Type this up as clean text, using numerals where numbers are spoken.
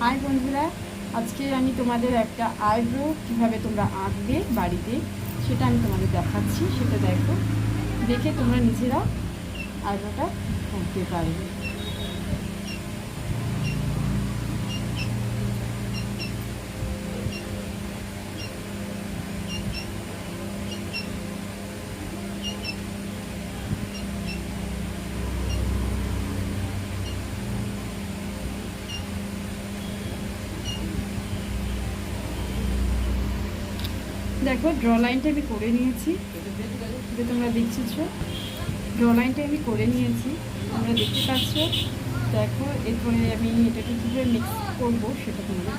High বন্ধুরা, আজকে আমি তোমাদের একটা আইব্রো কীভাবে তোমরা আঁকবে বাড়িতে সেটা আমি তোমাদের দেখাচ্ছি। সেটা দেখে তোমরা নিজেরা আইব্রোটা আঁকতে পারবে। দেখো, ড্র লাইনটা আমি করে নিয়েছি, যে তোমরা দেখছিস ড্র লাইনটা আমি করে নিয়েছি, তোমরা দেখতে পাচ্ছ। দেখো, এরপরে আমি এটাকে কীভাবে মিক্স করবো সেটা তোমাদের